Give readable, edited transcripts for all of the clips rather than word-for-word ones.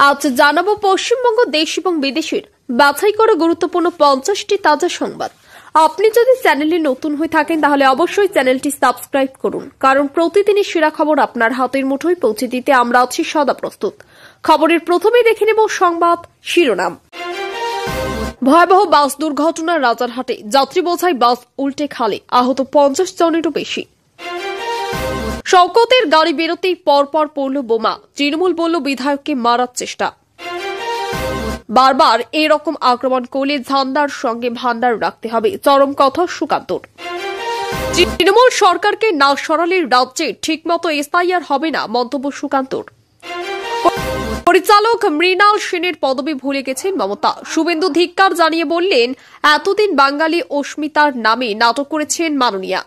আজ জানাবো পশ্চিমবঙ্গ দেশ এবং বিদেশের বাছাই করা গুরুত্বপূর্ণ 50টি তাজা সংবাদ। আপনি যদি চ্যানেলে নতুন হয়ে থাকেন তাহলে অবশ্যই চ্যানেলটি সাবস্ক্রাইব করুন, কারণ প্রতিদিনের সেরা খবর আপনার হাতের মুঠোয় পৌঁছে দিতে আমরা আছি সদা প্রস্তুত। খবরের প্রথমেই দেখে নেব সংবাদ শিরোনাম। ভয়াবহ বাস দুর্ঘটনা রাজারহাটে, যাত্রী বোঝাই বাস উল্টে খালে, আহত 50 জনেরও বেশি। শওকতের গাড়ি বেরোতেই পরপর পড়ল বোমা, তৃণমূল বলল বিধায়ককে মারার চেষ্টা। বারবার এরকম আক্রমণ করলে ঝান্ডার সঙ্গে ভান্ডার রাখতে হবে, চরম কথা সুকান্তর। তৃণমূল সরকারকে না সরালে রাজ্যে ঠিকমতো এসআইআর হবে না, মন্তব্য সুকান্তর। পরিচালক মৃণাল সেনের পদবি ভুলে গেছেন মমতা, শুভেন্দু ধিক্কার জানিয়ে বললেন এতদিন বাঙালি অস্মিতার নামে নাটক করেছেন মাননীয়া।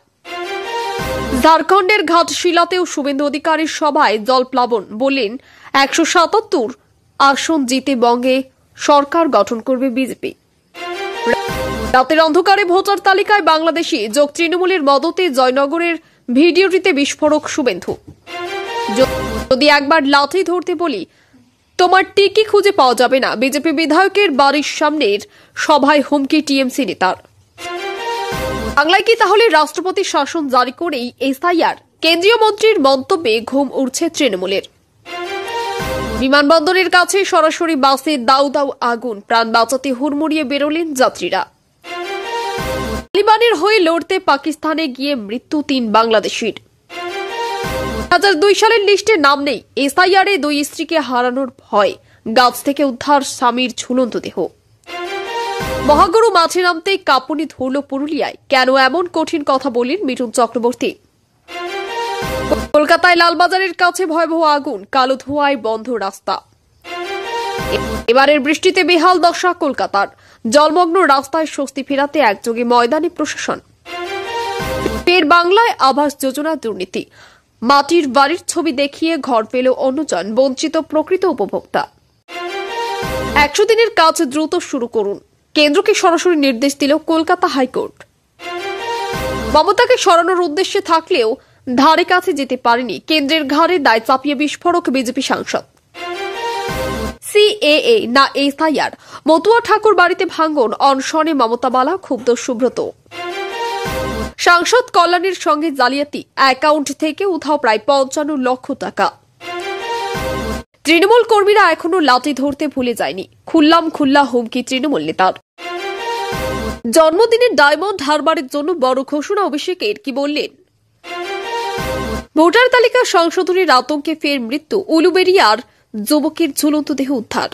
ঝাড়খণ্ডের ঘাটশিলাতেও শুভেন্দু অধিকারীর সভায় জলপ্লাবন, বললেন 177 আসন জিতে বঙ্গে সরকার গঠন করবে বিজেপি। রাতের অন্ধকারে ভোটার তালিকায় বাংলাদেশি যোগ, তৃণমূলের মদতে জয়নগরের ভিডিওটিতে বিস্ফোরক শুভেন্দু। যদি একবার লাঠি ধরতে বলি তোমার টিকি খুঁজে পাওয়া যাবে না, বিজেপি বিধায়কের বাড়ির সামনের সভায় হুমকি টিএমসি নেতার। বাংলায় কি তাহলে রাষ্ট্রপতি শাসন জারি করেই এসআইআর? কেন্দ্রীয় মন্ত্রীর মন্তব্যে ঘুম উড়ছে তৃণমূলের। বিমানবন্দরের কাছে সরাসরি বাসে দাউ দাউ আগুন, প্রাণ বাঁচাতে হুড়মুড়িয়ে বেরোলেন যাত্রীরা। তালিবানের হয়ে লড়তে পাকিস্তানে গিয়ে মৃত্যু 3 বাংলাদেশির। 2002 সালের লিস্টে নাম নেই, এসআইআরে 2 স্ত্রীকে হারানোর ভয়, গাছ থেকে উদ্ধার স্বামীর ঝুলন্ত দেহ। মহাগুরু মাঠে নামতে কাঁপুনি ধরল পুরুলিয়ায়, কেন এমন কঠিন কথা বললেন মিঠুন চক্রবর্তী। কলকাতায় লালবাজারের কাছে ভয়াবহ আগুন, কালো ধোঁয়ায় বন্ধ রাস্তা। এবারের বৃষ্টিতে বেহাল দশা কলকাতার, জলমগ্ন রাস্তায় স্বস্তি ফেরাতে একযোগে ময়দানে প্রশাসন। ফের বাংলায় আবাস যোজনা দুর্নীতি, মাটির বাড়ির ছবি দেখিয়ে ঘর পেল অন্যজন, বঞ্চিত প্রকৃত উপভোক্তা। 100 দিনের কাজ দ্রুত শুরু করুন, কেন্দ্রকে সরাসরি নির্দেশ দিল কলকাতা হাইকোর্ট। মমতাকে সরানোর উদ্দেশ্যে থাকলেও ধারে কাছে যেতে পারেনি, কেন্দ্রের ঘাড়ে দায় চাপিয়ে বিস্ফোরক বিজেপি সাংসদ। সিএএ না এসআইআর, মতুয়া ঠাকুর বাড়িতে ভাঙন, অনশনে মমতা বালা, ক্ষুব্ধ সুব্রত। সাংসদ কল্যাণের সঙ্গে জালিয়াতি, অ্যাকাউন্ট থেকে উধাও প্রায় 55 লক্ষ টাকা। তৃণমূল কর্মীরা এখনো লাঠি ধরতে ভুলে যায়নি, খুল্লা হুমকি তৃণমূল নেতার। জন্মদিনের ডায়মন্ড হারবারের জন্য বড় ঘোষণা অভিষেকের, কি বললেন? ভোটার তালিকা সংশোধনের আতঙ্কে ফের মৃত্যু, উলুবেড়িয়ার যুবকের ঝুলন্ত দেহ উদ্ধার।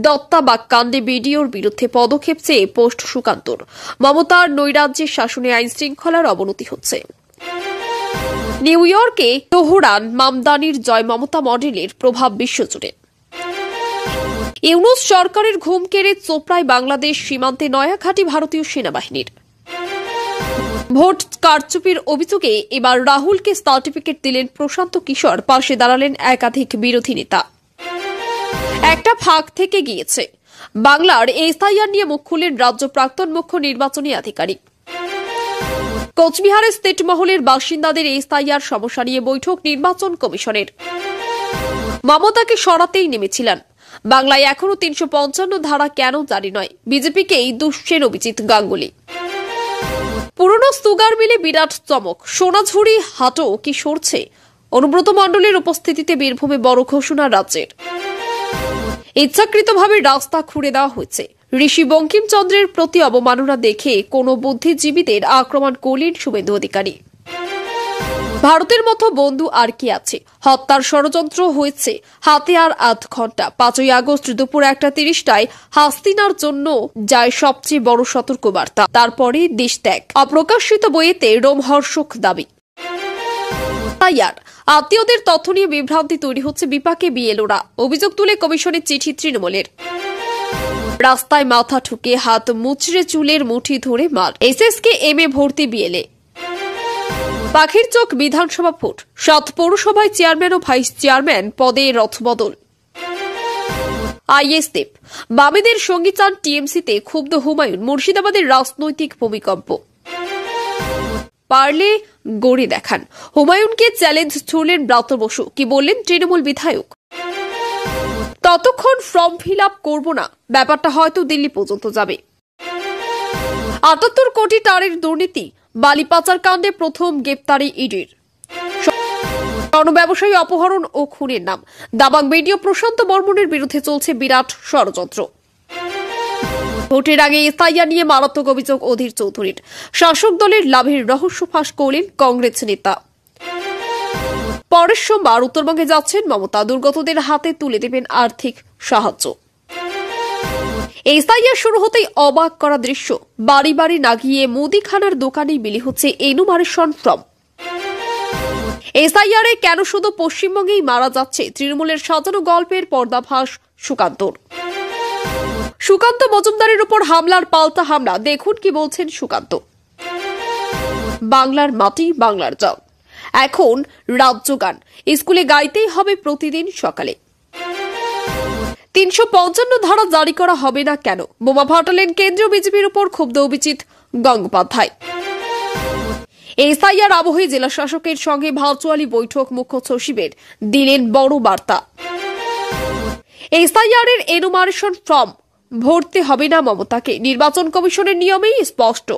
দত্তা বাগকাণ্ডে বিডিওর বিরুদ্ধে পদক্ষেপ চেয়ে পোস্ট সুকান্তর, মমতার নৈরাজ্যের শাসনে আইন শৃঙ্খলার অবনতি হচ্ছে। নিউ ইয়র্কে তোহরান মামদানির জয় মমতা মডেলের প্রভাব বিশ্বজুড়ে। ইউনূস সরকারের ঘুম কেড়ে চোপড়ায় বাংলাদেশ সীমান্তে নয়াঘাটি ভারতীয় সেনাবাহিনীর। ভোট কারচুপির অভিযোগে এবার রাহুলকে সার্টিফিকেট দিলেন প্রশান্ত কিশোর, পাশে দাঁড়ালেন একাধিক বিরোধী নেতা। একটা ফাঁক থেকে গিয়েছে, বাংলার এসআইআর নিয়ে মুখ খুললেন রাজ্য প্রাক্তন মুখ্য নির্বাচনী আধিকারিক। কোচবিহারের স্টেট মহলের বাসিন্দাদের এসআইআর সমস্যা নিয়ে বৈঠক নির্বাচন কমিশনের। মমতাকে সরাতেই নেমেছিলেন, বাংলায় এখনো 355 ধারা কেন জারি নয়, বিজেপিকেই দুষছেন অভিজিৎ গাঙ্গুলি। পুরনো সুগার মিলে বিরাট চমক, সোনাঝুরি হাটও কি সরছে? অনুব্রত মণ্ডলের উপস্থিতিতে বীরভূমে বড় ঘোষণা রাজ্যের। ইচ্ছাকৃতভাবে রাস্তা খুঁড়ে দেওয়া হয়েছে, ঋষি বঙ্কিমচন্দ্রের প্রতি অবমাননা দেখে কোন বুদ্ধিজীবীদের আক্রমণ করলেন শুভেন্দু অধিকারী। ভারতের মতো বন্ধু আর কি আছে, হত্যার ষড়যন্ত্র হয়েছে, হাতে আর আধ ঘন্টা। 5ই আগস্ট দুপুর 1:30টায় হাসিনার জন্য যায় সবচেয়ে বড় সতর্কবার্তা, তারপরে দেশ ত্যাগ। অপ্রকাশিত বইয়েতে রোমহর্ষক দাবি। আত্মীয়দের তথ্য নিয়ে বিভ্রান্তি তৈরি হচ্ছে, বিপাকে বিএলওরা, অভিযোগ তুলে কমিশনের চিঠি তৃণমূলের। রাস্তায় মাথা ঠুকে হাত মুচড়ে চুলের মুঠি ধরে মার, এসএসকে এমএ ভর্তি বিএলএ। পাখির চোখ বিধানসভা ভোট, 7 পৌরসভায় চেয়ারম্যান ও ভাইস চেয়ারম্যান পদে রথবদল। আইএসএফ বামেদের সঙ্গী চান টিএমসিতে, ক্ষুব্ধ হুমায়ুন। মুর্শিদাবাদের রাজনৈতিক ভূমিকম্প, পারলে গড়ে দেখান, হুমায়ুনকে চ্যালেঞ্জ ছুড়লেন ব্রাত্য বসু, কি বললেন তৃণমূল বিধায়ক। ততক্ষণ ফর্ম ফিল আপ করবো না, ব্যাপারটা হয়তো দিল্লি পর্যন্ত যাবে। ৭৮ কোটি টাকার দুর্নীতি, বালি পাচার কাণ্ডে প্রথম গ্রেপ্তারি ইডির। স্বর্ণ ব্যবসায়ী অপহরণ ও খুনের নাম, দাবাং বিডিও প্রশান্ত বর্মনের বিরুদ্ধে চলছে বিরাট ষড়যন্ত্র। ভোটের আগে এসআইআর নিয়ে মারাত্মক অভিযোগ অধীর চৌধুরীর। শাসক দলের লাভের রহস্য ফাঁস করলেন কংগ্রেস নেতা। পরের সোমবার উত্তরবঙ্গে যাচ্ছেন মমতা, দুর্গতদের হাতে তুলে দেবেন আর্থিক সাহায্য। এসআইআর শুরু হতেই অবাক করা দৃশ্য, বাড়ি বাড়ি না গিয়ে মুদিখানার দোকানেই বিলি হচ্ছে এনুমারেশন ফর্ম। এসআইআর এ কেন শুধু পশ্চিমবঙ্গেই মারা যাচ্ছে, তৃণমূলের সাজানো গল্পের পর্দাফাঁস সুকান্তর। সুকান্ত মজুমদারের উপর হামলার পাল্টা হামলা, দেখুন কি বলছেন সুকান্ত। বাংলার মাটি বাংলার জল, এখন রাজ্য গান স্কুলে গাইতেই হবে প্রতিদিন সকালে। ৩৫৫ ধারা জারি করা হবে না কেন, বোমা ফাটালেন কেন্দ্রীয় বিজেপির উপর ক্ষুব্ধ অভিজিৎ গঙ্গোপাধ্যায়। এসআইআর আবহে জেলা শাসকের সঙ্গে ভার্চুয়ালি বৈঠক, মুখ্য সচিবের দিলেন বড় বার্তা। এসআইআর এর এনুমারেশন ফর্ম ভরতে হবে না মমতাকে, নির্বাচন কমিশনের নিয়মেই স্পষ্ট।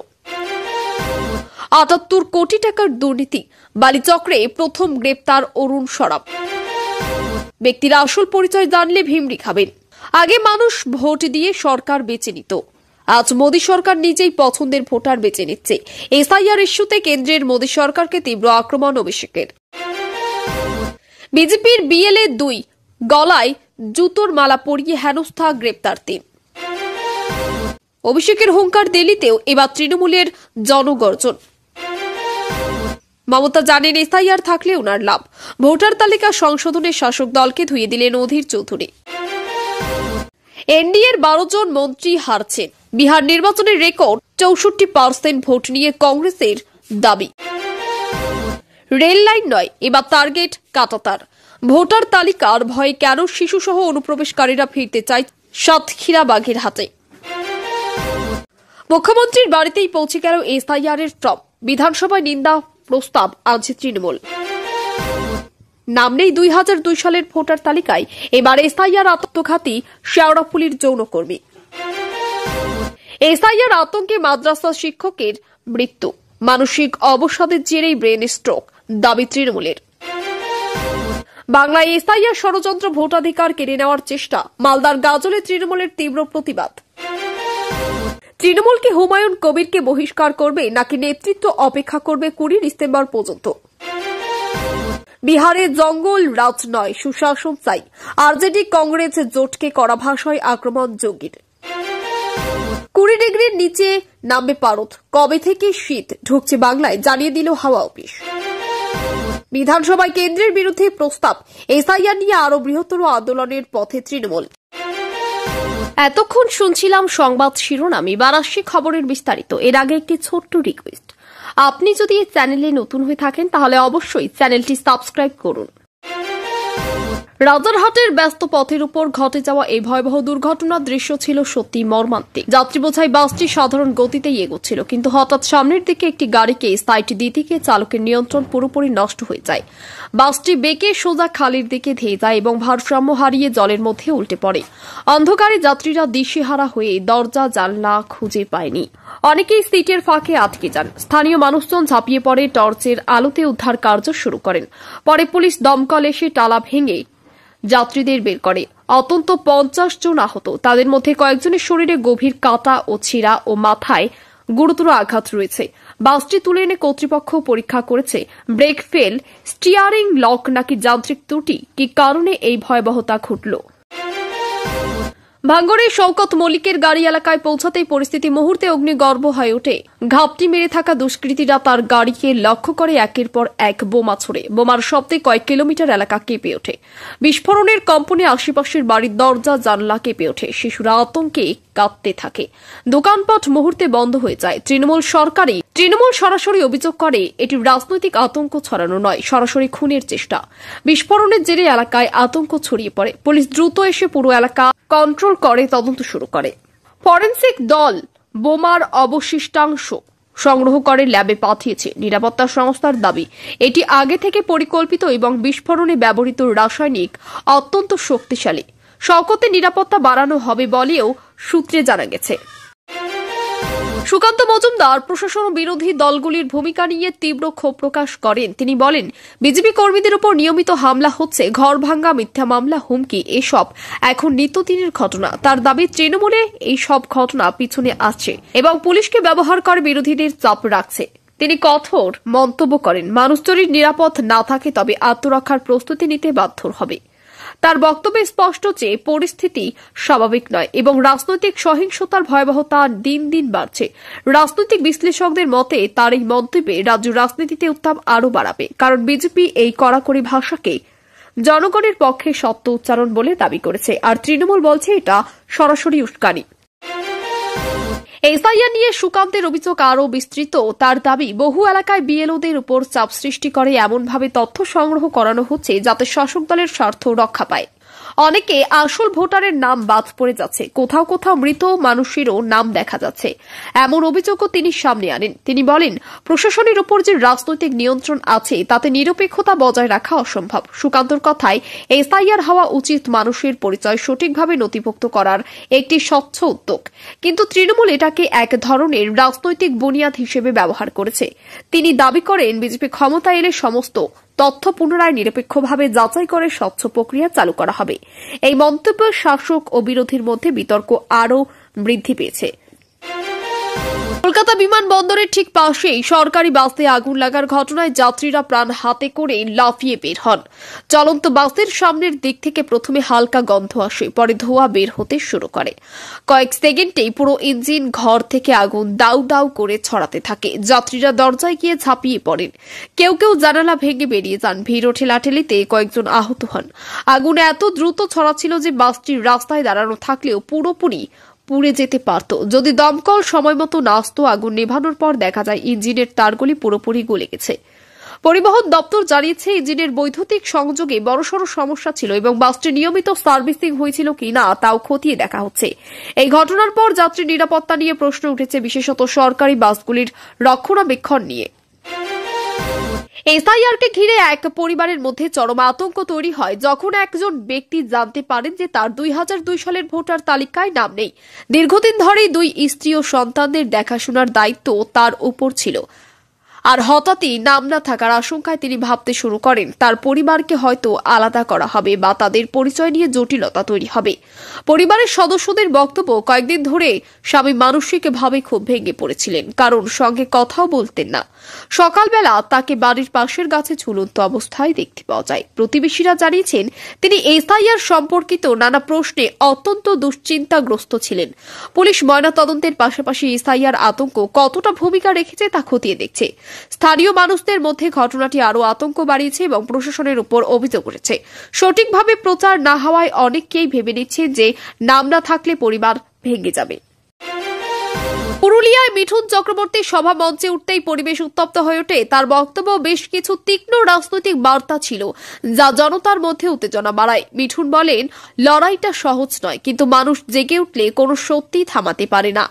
৭৮ কোটি টাকার দুর্নীতি, বালিচক্রে প্রথম গ্রেপ্তার অরুণ সরাফ। ব্যক্তিরা আসল পরিচয় জানলে ভিমড়ি খাবেন। আগে মানুষ ভোট দিয়ে সরকার বেছে নিত, আজ মোদী সরকার নিজেই পছন্দের ভোটার বেছে নিচ্ছে। এসআইআর ইস্যুতে কেন্দ্রের মোদী সরকারকে তীব্র আক্রমণ অভিষেকের। বিজেপির বিএলএ 2 গলায় জুতোর মালা পরিয়ে হেনস্থা, গ্রেপ্তার 3। অভিষেকের হুঙ্কার দিল্লিতেও এবার তৃণমূলের জনগর্জন। মমতা জানেন এসআইআর থাকলে ওনার লাভ, ভোটার তালিকা সংশোধনে শাসক দলকে ধুয়ে দিলেন অধীর চৌধুরী। এনডিএর 12 জন মন্ত্রী হারছেন, বিহার নির্বাচনের রেকর্ড 64% ভোট নিয়ে কংগ্রেসের দাবি। রেল লাইন নয়, এবার টার্গেট কাটাতার। ভোটার তালিকার ভয়ে কেন শিশুসহ অনুপ্রবেশকারীরা ফিরতে চায় সাতক্ষীরা বাগেরহাটে। মুখ্যমন্ত্রীর বাড়িতেই পৌঁছে গেল এসআইআর এর ফর্ম, বিধানসভায় নিন্দা প্রস্তাব আনছে তৃণমূল। নাম নেই 2002 সালের ভোটার তালিকায়, এবার এসআইআর আত্মঘাতী শেওড়াফুলির যৌনকর্মী। এসআইআর আতঙ্কে মাদ্রাসা শিক্ষকের মৃত্যু, মানসিক অবসাদের জেরেই ব্রেন স্ট্রোক, দাবি তৃণমূলের। বাংলায় এসআইআর ষড়যন্ত্র, ভোটাধিকার কেড়ে নেওয়ার চেষ্টা, মালদার গাজলে তৃণমূলের তীব্র প্রতিবাদ। তৃণমূল কি হুমায়ুন কবিরকে বহিষ্কার করবে নাকি নেতৃত্ব অপেক্ষা করবে 20 ডিসেম্বর পর্যন্ত? বিহারে জঙ্গল রাজ নয়, সুশাসন চাই, আরজেডি কংগ্রেস জোটকে করা ভাষায় আক্রমণ যোগীর। 20 ডিগ্রির নিচে নামবে পারদ, কবে থেকে শীত ঢুকছে বাংলায় জানিয়ে দিল হাওয়া অফিস। বিধানসভায় কেন্দ্রের বিরুদ্ধে প্রস্তাব, এসআইআর নিয়ে আরো বৃহত্তর আন্দোলনের পথে তৃণমূল। এতক্ষণ শুনছিলাম সংবাদ শিরোনাম, এবার আসছে খবরের বিস্তারিত। এর আগে একটি ছোট্ট রিকোয়েস্ট, আপনি যদি এই চ্যানেলে নতুন হয়ে থাকেন তাহলে অবশ্যই চ্যানেলটি সাবস্ক্রাইব করুন। রাজারহাটের ব্যস্ত পথের উপর ঘটে যাওয়া এই ভয়াবহ দুর্ঘটনার দৃশ্য ছিল সত্যি মর্মান্তিক। যাত্রী বোঝাই বাসটি সাধারণ গতিতেই এগোচ্ছিল, কিন্তু হঠাৎ সামনের দিকে একটি গাড়িকে সাইড দিতে গিয়ে চালকের নিয়ন্ত্রণ পুরোপুরি নষ্ট হয়ে যায়। বাসটি বেঁকে সোজা খালের দিকে ধেয়ে যায় এবং ভারসাম্য হারিয়ে জলের মধ্যে উল্টে পড়ে। অন্ধকারে যাত্রীরা দিশেহারা হয়ে দরজা জানলা খুঁজে পায়নি, অনেকেই সিটের ফাঁকে আটকে যান। স্থানীয় মানুষজন ঝাঁপিয়ে পড়ে টর্চের আলোতে উদ্ধার কার্য শুরু করেন। পরে পুলিশ দমকল এসে টালা ভেঙে যাত্রীদের বের করে। অন্তত 50 জন আহত, তাদের মধ্যে কয়েকজনের শরীরে গভীর কাটা ও ছিঁড়া ও মাথায় গুরুতর আঘাত রয়েছে। বাসটি তুলে এনে কর্তৃপক্ষ পরীক্ষা করেছে ব্রেক ফেল, স্টিয়ারিং লক নাকি যান্ত্রিক ত্রুটি, কি কারণে এই ভয়াবহতা ঘটল। ভাঙ্গরে শওকত মল্লিকের গাড়ি এলাকায় পৌঁছাতেই পরিস্থিতি মুহূর্তে অগ্নিগর্ভ হয়ে ওঠে। ঘাপটি মেরে থাকা দুষ্কৃতীরা তার গাড়িকে লক্ষ্য করে একের পর এক বোমা ছোড়ে। বোমার শব্দে কয়েক কিলোমিটার এলাকা কেঁপে ওঠে। বিস্ফোরণের কম্পনে আশেপাশের বাড়ির দরজা জানলা কেঁপে ওঠে। শিশুরা আতঙ্কে কাঁপতে থাকে। দোকানপাট মুহূর্তে বন্ধ হয়ে যায়। তৃণমূল সরাসরি অভিযোগ করে এটি রাজনৈতিক আতঙ্ক ছড়ানো নয়, সরাসরি খুনের চেষ্টা। বিস্ফোরণের জেরে এলাকায় আতঙ্ক ছড়িয়ে পড়ে। পুলিশ দ্রুত এসে পুরো এলাকা কন্ট্রোল করে তদন্ত শুরু করে। ফরেনসিক দল বোমার অবশিষ্টাংশ সংগ্রহ করে ল্যাবে পাঠিয়েছে। নিরাপত্তা সংস্থার দাবি, এটি আগে থেকে পরিকল্পিত এবং বিস্ফোরণে ব্যবহৃত রাসায়নিক অত্যন্ত শক্তিশালী। শওকতের নিরাপত্তা বাড়ানো হবে বলেও সূত্রে জানা গেছে। সুকান্ত মজুমদার প্রশাসন ও বিরোধী দলগুলির ভূমিকা নিয়ে তীব্র ক্ষোভ প্রকাশ করেন। তিনি বলেন, বিজেপি কর্মীদের উপর নিয়মিত হামলা হচ্ছে, ঘর ভাঙ্গা, মিথ্যা মামলা, হুমকি, এসব এখন নিত্যদিনের ঘটনা। তার দাবি, তৃণমূলে এই সব ঘটনা পিছনে আছে এবং পুলিশকে ব্যবহার করে বিরোধীদের চাপ রাখছে। তিনি কঠোর মন্তব্য করেন, মানুষ যদি নিরাপদ না থাকে তবে আত্মরক্ষার প্রস্তুতি নিতে বাধ্য হবে। তার বক্তব্যে স্পষ্ট যে পরিস্থিতি স্বাভাবিক নয় এবং রাজনৈতিক সহিংসতার ভয়াবহতা দিন দিন বাড়ছে। রাজনৈতিক বিশ্লেষকদের মতে তার এই মন্তব্যে রাজ্য রাজনীতিতে উত্তাপ আরও বাড়াবে, কারণ বিজেপি এই কড়াকড়ি ভাষাকে জনগণের পক্ষে সত্য উচ্চারণ বলে দাবি করেছে, আর তৃণমূল বলছে এটা সরাসরি উস্কানি। এসআইআর নিয়ে সুকান্তের অভিযোগ আরও বিস্তৃত। তার দাবি, বহু এলাকায় বিএলওদের উপর চাপ সৃষ্টি করে এমনভাবে তথ্য সংগ্রহ করানো হচ্ছে যাতে শাসক দলের স্বার্থ রক্ষা পায়। অনেকে আসল ভোটারের নাম বাদ পড়ে যাচ্ছে, কোথাও কোথাও মৃত মানুষেরও নাম দেখা যাচ্ছে, এমন অভিযোগও তিনি সামনে আনেন। তিনি বলেন, প্রশাসনের উপর যে রাজনৈতিক নিয়ন্ত্রণ আছে তাতে নিরপেক্ষতা বজায় রাখা অসম্ভব। সুকান্তর কথায়, এসআইআর হওয়া উচিত মানুষের পরিচয় সঠিকভাবে নথিভুক্ত করার একটি স্বচ্ছ উদ্যোগ, কিন্তু তৃণমূল এটাকে এক ধরনের রাজনৈতিক বুনিয়াদ হিসেবে ব্যবহার করেছে। তিনি দাবি করেন, বিজেপি ক্ষমতায় এলে সমস্ত তথ্য পুনরায় নিরপেক্ষভাবে যাচাই করে স্বচ্ছ প্রক্রিয়া চালু করা হবে। এই মন্তব্য শাসক ও বিরোধীর মধ্যে বিতর্ক আরও বৃদ্ধি পেয়েছে। কলকাতা বিমানবন্দরের ঠিক পাশেই সরকারি বাসে আগুন লাগার ঘটনায় যাত্রীরা প্রাণ হাতে করে লাফিয়ে বের হন। চলন্ত বাসের সামনের দিক থেকে প্রথমে হালকা গন্ধ আসে, পরে ধোঁয়া বের হতে শুরু করে। কয়েক সেকেন্ডেই পুরো ইঞ্জিন ঘর থেকে আগুন দাউ দাউ করে ছড়াতে থাকে। যাত্রীরা দরজায় গিয়ে ঝাঁপিয়ে পড়েন, কেউ কেউ জানালা ভেঙে বেরিয়ে যান। ভিড় ঠেলাঠেলিতে কয়েকজন আহত হন। আগুন এত দ্রুত ছড়াচ্ছিল যে বাসটি রাস্তায় দাঁড়ানো থাকলেও পুরোপুরি পুড়ে যেতে পারত যদি দমকল সময়মতো না আসতো। আগুন নেভানোর পর দেখা যায় ইঞ্জিনের তারগুলি পুরোপুরি গলে গেছে। পরিবহন দপ্তর জানিয়েছে, ইঞ্জিনের বৈদ্যুতিক সংযোগে বড়সড় সমস্যা ছিল এবং বাসটি নিয়মিত সার্ভিসিং হয়েছিল কিনা তাও খতিয়ে দেখা হচ্ছে। এই ঘটনার পর যাত্রী নিরাপত্তা নিয়ে প্রশ্ন উঠেছে, বিশেষত সরকারি বাসগুলির রক্ষণাবেক্ষণ নিয়ে। এসআইআরকে ঘিরে এক পরিবারের মধ্যে চরম আতঙ্ক তৈরি হয় যখন একজন ব্যক্তি জানতে পারেন যে তার 2002 সালের ভোটার তালিকায় নাম নেই। দীর্ঘদিন ধরেই দুই স্ত্রী ও সন্তানদের দেখাশোনার দায়িত্ব তার উপর ছিল, আর হঠাৎই নাম না থাকার আশঙ্কায় তিনি ভাবতে শুরু করেন তার পরিবারকে হয়তো আলাদা করা হবে বা তাদের পরিচয় নিয়ে জটিলতা তৈরি হবে। পরিবারের সদস্যদের বক্তব্য, কয়েকদিন ধরে স্বামী মানসিকভাবে খুব ভেঙে পড়েছিলেন, কারণ সঙ্গে কথাও বলতেন না। সকালবেলা তাকে বাড়ির পাশের গাছে ঝুলন্ত অবস্থায় দেখতে পাওয়া যায়। প্রতিবেশীরা জানিয়েছেন, তিনি এসআইআর সম্পর্কিত নানা প্রশ্নে অত্যন্ত দুশ্চিন্তাগ্রস্ত ছিলেন। পুলিশ ময়নাতদন্তের পাশাপাশি এসআইআর আতঙ্ক কতটা ভূমিকা রেখেছে তা খতিয়ে দেখছে। স্থানীয় মানুষদের মধ্যে ঘটনাটি আরও আতঙ্ক বাড়িয়েছে এবং প্রশাসনের উপর অভিযোগ উঠেছে। সঠিকভাবে প্রচার না হওয়ায় অনেকেই ভেবে নিচ্ছেন যে নাম না থাকলে পরিবার ভেঙে যাবে। পুরুলিয়ায় মিঠুন চক্রবর্তী সভা মঞ্চে উঠতেই পরিবেশ উত্তপ্ত হয়ে ওঠে। তার বক্তব্য বেশ কিছু তীক্ষ্ণ রাজনৈতিক বার্তা ছিল, যা জনতার মধ্যে উত্তেজনা বাড়ায়। মিঠুন বলেন, লড়াইটা সহজ নয়, কিন্তু মানুষ জেগে উঠলে কোনো সত্যি থামাতে পারে না।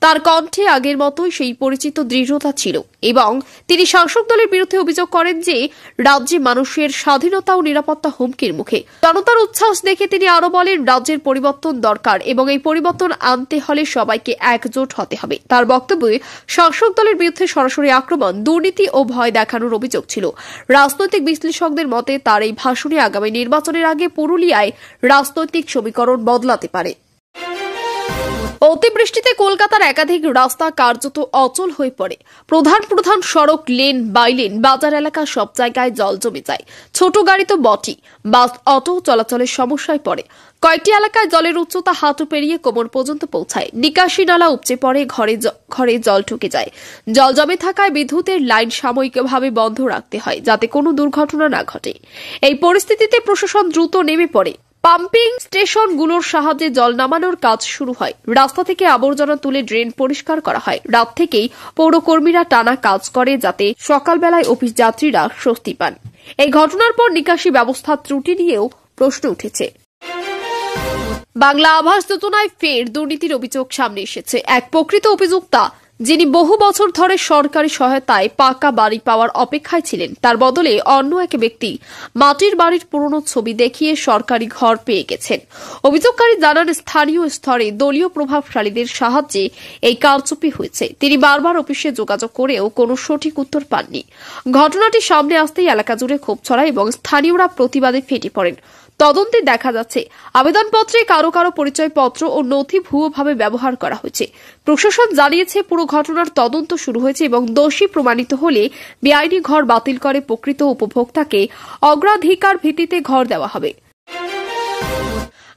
তার কণ্ঠে আগের মতোই সেই পরিচিত দৃঢ়তা ছিল এবং তিনি শাসক দলের বিরুদ্ধে অভিযোগ করেন যে রাজ্যে মানুষের স্বাধীনতা ও নিরাপত্তা হুমকির মুখে। জনতার উচ্ছ্বাস দেখে তিনি আরো বলেন, রাজ্যের পরিবর্তন দরকার এবং এই পরিবর্তন আনতে হলে সবাইকে একজোট হতে হবে। তার বক্তব্যে শাসক দলের বিরুদ্ধে সরাসরি আক্রমণ, দুর্নীতি ও ভয় দেখানোর অভিযোগ ছিল। রাজনৈতিক বিশ্লেষকদের মতে তার এই ভাষণে আগামী নির্বাচনের আগে পুরুলিয়ায় রাজনৈতিক সমীকরণ বদলাতে পারে। অতিবৃষ্টিতে কলকাতার একাধিক রাস্তা কার্যত অচল হয়ে পড়ে। প্রধান সড়ক, লেন, বাইলেন, বাজার এলাকা সব জায়গায় জল জমে যায়। ছোট গাড়ি তো বটেই, বাস, অটো চলাচলের সমস্যায় পড়ে। কয়েকটি এলাকায় জলের উচ্চতা হাঁটু পেরিয়ে কোমর পর্যন্ত পৌঁছায়। নিকাশি নালা উপচে পড়ে, ঘরে জল ঢুকে যায়। জল জমে থাকায় বিদ্যুতের লাইন সাময়িকভাবে বন্ধ রাখতে হয় যাতে কোনো দুর্ঘটনা না ঘটে। এই পরিস্থিতিতে প্রশাসন দ্রুত নেমে পড়ে। পাম্পিং স্টেশনগুলোর সাহায্যে জল নামানোর কাজ শুরু হয়। রাস্তা থেকে আবর্জনা তুলে ড্রেন পরিষ্কার করা হয়। রাত থেকেই পৌরকর্মীরা টানা কাজ করে যাতে সকালবেলায় অফিস যাত্রীরা স্বস্তি পান। এই ঘটনার পর নিকাশি ব্যবস্থার ত্রুটি নিয়েও প্রশ্ন উঠেছে। বাংলা আবাস যোজনায় ফের দুর্নীতির অভিযোগ সামনে এসেছে। এক প্রকৃত অভিযোক্তা যিনি বহু বছর ধরে সরকারি সহায়তায় পাকা বাড়ি পাওয়ার অপেক্ষায় ছিলেন, তার বদলে অন্য এক ব্যক্তি মাটির বাড়ির পুরনো ছবি দেখিয়ে সরকারি ঘর পেয়ে গেছেন। অভিযোগকারী জানান, স্থানীয় স্তরে দলীয় প্রভাবশালীদের সাহায্যে এই কারচুপি হয়েছে। তিনি বারবার অফিসে যোগাযোগ করেও কোনো সঠিক উত্তর পাননি। ঘটনাটি সামনে আসতেই এলাকা জুড়ে ক্ষোভ ছড়ায় এবং স্থানীয়রা প্রতিবাদে ফেটে পড়েন। তদন্তে দেখা যাচ্ছে আবেদনপত্রে কারো কারো পরিচয়পত্র ও নথি ভুয়োভাবে ব্যবহার করা হয়েছে। প্রশাসন জানিয়েছে পুরো ঘটনার তদন্ত শুরু হয়েছে এবং দোষী প্রমাণিত হলে বেআইনি ঘর বাতিল করে প্রকৃত উপভোক্তাকে অগ্রাধিকার ভিত্তিতে ঘর দেওয়া হবে।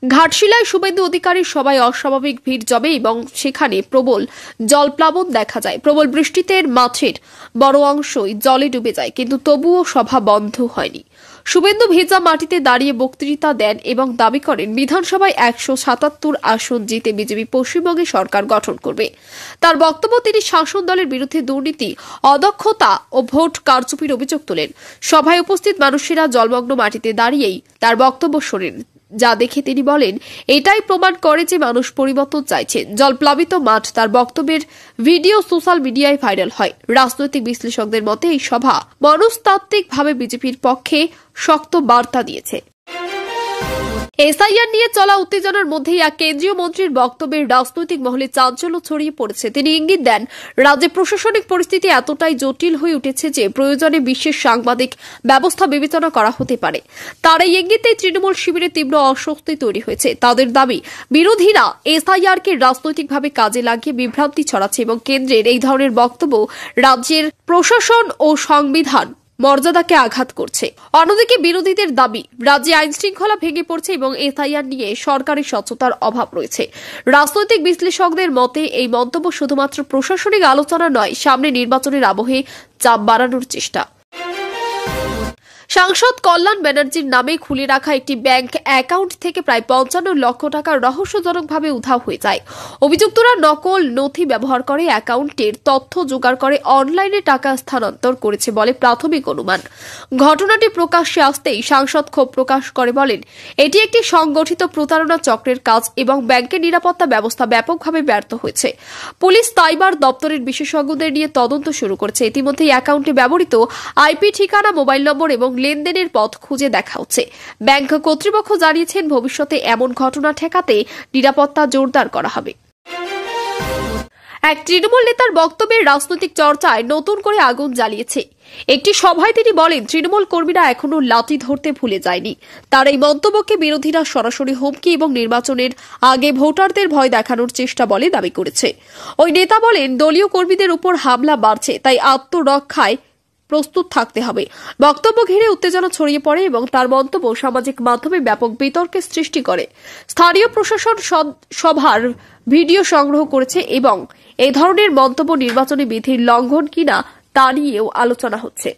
ঘাটশিলায় শুভেন্দু অধিকারীর সভায় অস্বাভাবিক ভিড় জমে এবং সেখানে প্রবল জলপ্লাবন দেখা যায়। প্রবল বৃষ্টিতে মাঠের বড় অংশই জলে ডুবে যায়, কিন্তু তবুও সভা বন্ধ হয়নি। শুভেন্দু ভেজা মাটিতে দাঁড়িয়ে বক্তৃতা দেন এবং দাবি করেন বিধানসভায় 177 আসন জিতে বিজেপি পশ্চিমবঙ্গে সরকার গঠন করবে। তার বক্তব্য, তিনি শাসন দলের বিরুদ্ধে দুর্নীতি, অদক্ষতা ও ভোট কারচুপির অভিযোগ তোলেন। সভায় উপস্থিত মানুষেরা জলমগ্ন মাটিতে দাঁড়িয়েই তার বক্তব্য শোনেন, যা দেখে তিনি বলেন, এটাই প্রমাণ করে যে মানুষ পরিবর্তন চাইছেন। জলপ্লাবিত মাঠ তার বক্তব্যের ভিডিও সোশ্যাল মিডিয়ায় ভাইরাল হয়। রাজনৈতিক বিশ্লেষকদের মতে এই সভা মনস্তাত্ত্বিকভাবে বিজেপির পক্ষে শক্ত বার্তা দিয়েছে। এসআইআর নিয়ে চলা উত্তেজনার মধ্যেই এক কেন্দ্রীয় মন্ত্রীর বক্তব্যের রাজনৈতিক মহলে চাঞ্চল্য ছড়িয়ে পড়েছে। তিনি ইঙ্গিত দেন, রাজ্যে প্রশাসনিক পরিস্থিতি এতটাই জটিল হয়ে উঠেছে যে প্রয়োজনে বিশেষ সাংবাদিক ব্যবস্থা বিবেচনা করা হতে পারে। তার এই ইঙ্গিতেই তৃণমূল শিবিরে তীব্র অস্বস্তি তৈরি হয়েছে। তাদের দাবি, বিরোধীরা এসআইআরকে রাজনৈতিকভাবে কাজে লাগিয়ে বিভ্রান্তি ছড়াচ্ছে এবং কেন্দ্রের এই ধরনের বক্তব্য রাজ্যের প্রশাসন ও সংবিধান মর্যাদাকে আঘাত করছে। অন্যদিকে বিরোধীদের দাবি, রাজ্যে আইন শৃঙ্খলা ভেঙে পড়ছে এবং এসআইআর নিয়ে সরকারি স্বচ্ছতার অভাব রয়েছে। রাজনৈতিক বিশ্লেষকদের মতে এই মন্তব্য শুধুমাত্র প্রশাসনিক আলোচনা নয়, সামনে নির্বাচনের আবহে চাপ বাড়ানোর চেষ্টা। সাংসদ কল্যাণ ব্যানার্জির নামে খুলে রাখা একটি ব্যাংক অ্যাকাউন্ট থেকে প্রায় 55 লক্ষ টাকা রহস্যজনকভাবে উধাও হয়ে যায়। অভিযুক্তরা নকল নথি ব্যবহার করে অ্যাকাউন্টের তথ্য জোগাড় করে অনলাইনে টাকা স্থানান্তর করেছে বলে প্রাথমিক অনুমান। ঘটনাটি প্রকাশ্যে আসতেই সাংসদ ক্ষোভ প্রকাশ করে বলেন, এটি একটি সংগঠিত প্রতারণা চক্রের কাজ এবং ব্যাংকের নিরাপত্তা ব্যবস্থা ব্যাপকভাবে ব্যর্থ হয়েছে। পুলিশ সাইবার দপ্তরের বিশেষজ্ঞদের নিয়ে তদন্ত শুরু করেছে। ইতিমধ্যে অ্যাকাউন্টে ব্যবহৃত আইপি ঠিকানা, মোবাইল নম্বর এবং লেনদেনের পথ খুঁজে দেখা হচ্ছে। ব্যাংক কর্তৃপক্ষ জানিয়েছেন, ভবিষ্যতে এমন ঘটনা ঠেকাতে নিরাপত্তা জোরদার করা হবে। এক তৃণমূল নেতার বক্তব্যের রাজনৈতিক চর্চায় নতুন করে আগুন জ্বালিয়েছে। একটি সভায় তিনি বলেন, তৃণমূল কর্মীরা এখনো লাঠি ধরতে ভুলে যায়নি। তার এই মন্তব্যকে বিরোধীরা সরাসরি হুমকি এবং নির্বাচনের আগে ভোটারদের ভয় দেখানোর চেষ্টা বলে দাবি করেছে। ওই নেতা বলেন, দলীয় কর্মীদের উপর হামলা বাড়ছে, তাই আত্মরক্ষায় প্রস্তুত থাকতে হবে। বক্তব্য ঘিরে উত্তেজনা ছড়িয়ে পড়ে এবং তার মন্তব্য সামাজিক মাধ্যমে ব্যাপক বিতর্কের সৃষ্টি করে। স্থানীয় প্রশাসন সভার ভিডিও সংগ্রহ করেছে এবং এই ধরনের মন্তব্য নির্বাচনী বিধির লঙ্ঘন কিনা তা নিয়েও আলোচনা হচ্ছে।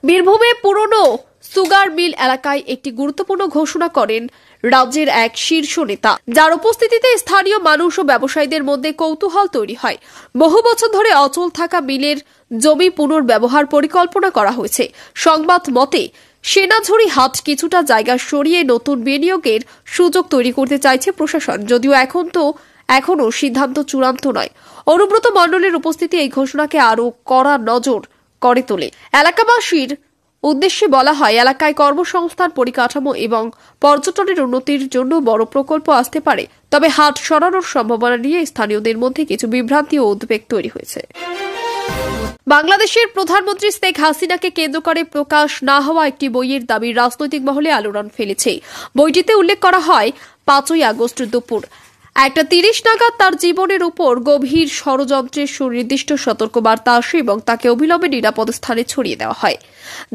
বীরভূমে পুরনো সুগার মিল এলাকায় একটি গুরুত্বপূর্ণ ঘোষণা করেন রাজ্যের এক শীর্ষ নেতা, যার উপস্থিতিতে স্থানীয় মানুষ ও ব্যবসায়ীদের মধ্যে কৌতূহল তৈরি হয়। বহু বছর ধরে অচল থাকা মিলের জমি পুনর্ব্যবহার পরিকল্পনা করা হয়েছে। সংবাদ মতে, সেনাঝুরি হাট কিছুটা জায়গা সরিয়ে নতুন বিনিয়োগের সুযোগ তৈরি করতে চাইছে প্রশাসন, যদিও এখনো সিদ্ধান্ত চূড়ান্ত নয়। অনুব্রত মণ্ডলের উপস্থিতি এই ঘোষণাকে আরও কড়া নজর করে তোলে। এলাকাবাসীর উদ্দেশ্যে বলা হয়, এলাকায় কর্মসংস্থান, পরিকাঠামো এবং পর্যটনের উন্নতির জন্য বড় প্রকল্প আসতে পারে। তবে হাট সরানোর সম্ভাবনা নিয়ে স্থানীয়দের মধ্যে কিছু বিভ্রান্তি ও উদ্বেগ তৈরি হয়েছে। বাংলাদেশের প্রধানমন্ত্রী শেখ হাসিনাকে কেন্দ্র করে প্রকাশ না হওয়া একটি বইয়ের দাবি রাজনৈতিক মহলে আলোড়ন ফেলেছে। বইটিতে উল্লেখ করা হয়, 5ই আগস্ট দুপুর 1:30 নাগাদ তার জীবনের উপর গভীর ষড়যন্ত্রের সুনির্দিষ্ট সতর্কবার্তা আসে এবং তাকে অবিলম্বে নিরাপদ স্থানে ছড়িয়ে দেওয়া হয়।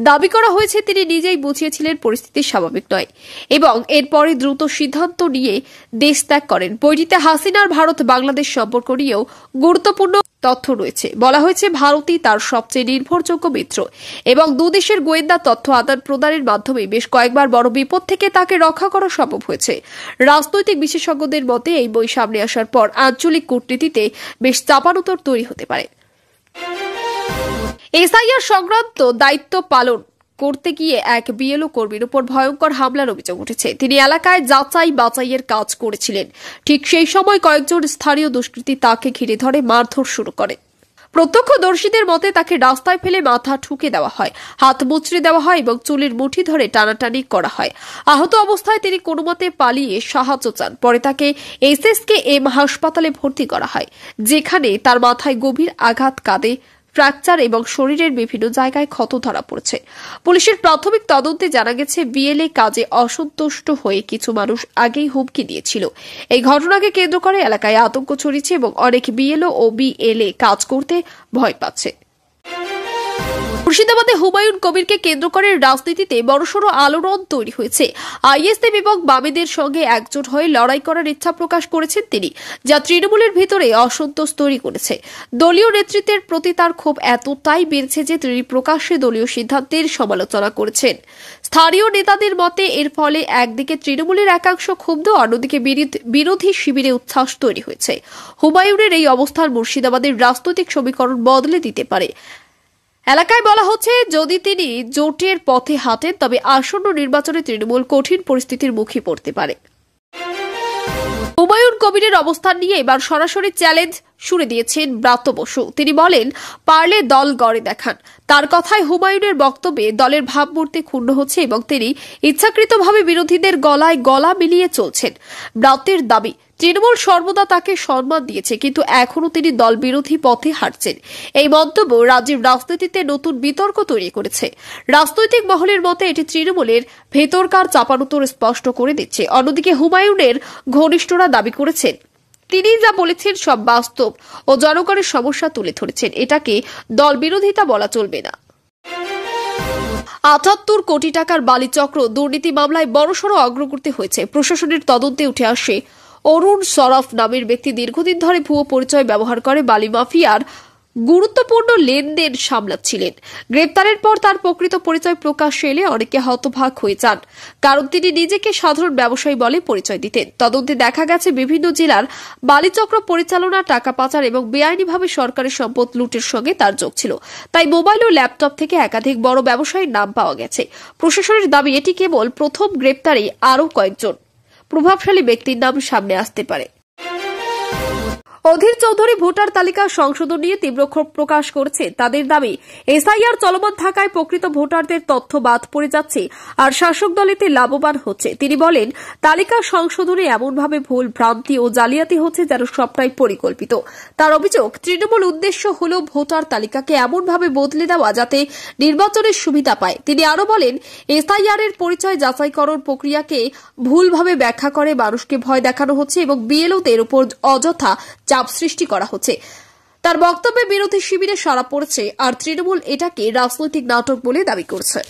দাবি করা হয়েছে, তিনি নিজেই বুঝিয়েছিলেন পরিস্থিতি স্বাভাবিক নয় এবং এরপরে দ্রুত সিদ্ধান্ত নিয়ে দেশ ত্যাগ করেন। বইটিতে হাসিনার ভারত বাংলাদেশ সম্পর্ক নিয়েও গুরুত্বপূর্ণ তথ্য রয়েছে। বলা হয়েছে, ভারতই তার সবচেয়ে নির্ভরযোগ্য মিত্র এবং দুদেশের গোয়েন্দা তথ্য আদান প্রদানের মাধ্যমে বেশ কয়েকবার বড় বিপদ থেকে তাকে রক্ষা করা সম্ভব হয়েছে। রাজনৈতিক বিশেষজ্ঞদের মতে, এই বই সামনে আসার পর আঞ্চলিক কূটনীতিতে বেশ চাপানোতর তৈরি হতে পারে। এসআইআর সংক্রান্ত দায়িত্ব পালন করতে গিয়ে এক বিএলও কর্মীর উপর ভয়ঙ্কর হামলার অভিযোগ উঠেছে। তিনি এলাকায় যাচাই বাছাইয়ের কাজ করেছিলেন। ঠিক সেই সময় কয়েকজন স্থানীয় দুষ্কৃতী তাকে ঘিরে ধরে মারধর শুরু করে। প্রত্যক্ষদর্শীদের মতে তাকে রাস্তায় ফেলে মাথা ঠুকে দেওয়া হয়, হাত মুচড়ে দেওয়া হয় এবং চুলের মুঠি ধরে টানাটানি করা হয়। আহত অবস্থায় তিনি কোনোমতে পালিয়ে সাহায্য চান। পরে তাকে SSKM হাসপাতালে ভর্তি করা হয়, যেখানে তার মাথায় গভীর আঘাত, কাঁধে ফ্র্যাকচার এবং শরীরের বিভিন্ন জায়গায় ক্ষত ধরা পড়েছে। পুলিশের প্রাথমিক তদন্তে জানা গেছে বিএলএ কাজে অসন্তুষ্ট হয়ে কিছু মানুষ আগেই হুমকি দিয়েছিল। এই ঘটনাকে কেন্দ্র করে এলাকায় আতঙ্ক ছড়িয়েছে এবং অনেক বিএলও ও বিএলএ কাজ করতে ভয় পাচ্ছে। মুর্শিদাবাদে হুমায়ুন কবিরকে কেন্দ্র করে রাজনীতিতে বড়সড় আলোড়ন তৈরি হয়েছে। আইএসএফ এবং বামেদের সঙ্গে একজোট হয়ে লড়াই করার ইচ্ছা প্রকাশ করেছেন তিনি, যা তৃণমূলের ভিতরে অসন্তোষ তৈরি করেছে। দলীয় নেতৃত্বের প্রতি তার ক্ষোভ এতটাই বেড়েছে যে তিনি প্রকাশ্যে দলীয় সিদ্ধান্তের সমালোচনা করেছেন। স্থানীয় নেতাদের মতে এর ফলে একদিকে তৃণমূলের একাংশ ক্ষুব্ধ, অন্যদিকে বিরোধী শিবিরে উচ্ছ্বাস তৈরি হয়েছে। হুমায়ুনের এই অবস্থান মুর্শিদাবাদের রাজনৈতিক সমীকরণ বদলে দিতে পারে। এলাকায় বলা হচ্ছে, যদি তিনি জোটের পথে হাঁটেন তবে আসন্ন নির্বাচনে তৃণমূল কঠিন পরিস্থিতির মুখে পড়তে পারে। হুমায়ুন কবিরের অবস্থান নিয়ে এবার সরাসরি চ্যালেঞ্জ শুরু দিয়েছেন ব্রাত্য বসু। তিনি বলেন, পারলে দল গড়ে দেখান। তার কথায় হুমায়ুনের বক্তব্যে দলের ভাবমূর্তি ক্ষুণ্ণ হচ্ছে এবং তিনি ইচ্ছাকৃতভাবে বিরোধীদের গলায় গলা মিলিয়ে চলছেন। ব্রাত্যের দাবি, তৃণমূল সর্বদা তাকে সম্মান দিয়েছে, কিন্তু এখনও তিনি দল বিরোধী পথে হাঁটছেন। এই মন্তব্য রাজ্যের রাজনীতিতে নতুন বিতর্ক তৈরি করেছে। রাজনৈতিক মহলের মতে এটি তৃণমূলের ভেতরকার চাপানুতোর স্পষ্ট করে দিচ্ছে। অন্যদিকে হুমায়ুনের ঘনিষ্ঠরা দাবি করেছেন, তিনি যা বলেছেন সব বাস্তব ও জনগণের সমস্যা তুলে ধরেছেন। এটাকে দল বিরোধিতা বলা চলবে না। ৭৮ কোটি টাকার বালিচক্র দুর্নীতি মামলায় বড়সড় অগ্রগতি হয়েছে। প্রশাসনের তদন্তে উঠে আসে অরুণ সরফ নামের ব্যক্তি দীর্ঘদিন ধরে ভুয়ো পরিচয় ব্যবহার করে বালি মাফিয়ার গুরুত্বপূর্ণ লেনদেন সামলাচ্ছিলেন। গ্রেপ্তারের পর তার প্রকৃত পরিচয় প্রকাশ্যে এলে অনেকে হতবাক হয়ে যান, কারণ তিনি নিজেকে সাধারণ ব্যবসায়ী বলে পরিচয় দিতেন। তদন্তে দেখা গেছে বিভিন্ন জেলার বালিচক্র পরিচালনা, টাকা পাচার এবং বেআইনিভাবে সরকারি সম্পদ লুটের সঙ্গে তার যোগ ছিল। তাই মোবাইল ও ল্যাপটপ থেকে একাধিক বড় ব্যবসায়ীর নাম পাওয়া গেছে। প্রশাসনের দাবি, এটি কেবল প্রথম গ্রেপ্তারে, আরও কয়েকজন প্রভাবশালী ব্যক্তির নাম সামনে আসতে পারে। অধীর চৌধুরী ভোটার তালিকা সংশোধন নিয়ে তীব্র ক্ষোভ প্রকাশ করেছে। তাদের দাবি, এসআইআর চলমান থাকায় প্রকৃত ভোটারদের তথ্য বাদ পড়ে যাচ্ছে আর শাসক দল এতে লাভবান হচ্ছে। তিনি বলেন, তালিকা সংশোধনে এমনভাবে ভুল, ভ্রান্তি ও জালিয়াতি হচ্ছে যেন সবটাই পরিকল্পিত। তার অভিযোগ, তৃণমূল উদ্দেশ্য হল ভোটার তালিকাকে এমনভাবে বদলে দেওয়া যাতে নির্বাচনের সুবিধা পায়। তিনি আরও বলেন, এসআইআর এর পরিচয় যাচাইকরণ প্রক্রিয়াকে ভুলভাবে ব্যাখ্যা করে মানুষকে ভয় দেখানো হচ্ছে এবং বিএলওদের উপর অযথা চাপ সৃষ্টি করা হচ্ছে। তার বক্তব্যে বিরোধী শিবিরে সাড়া পড়েছে আর তৃণমূল এটাকে রাজনৈতিক নাটক বলে দাবি করছে।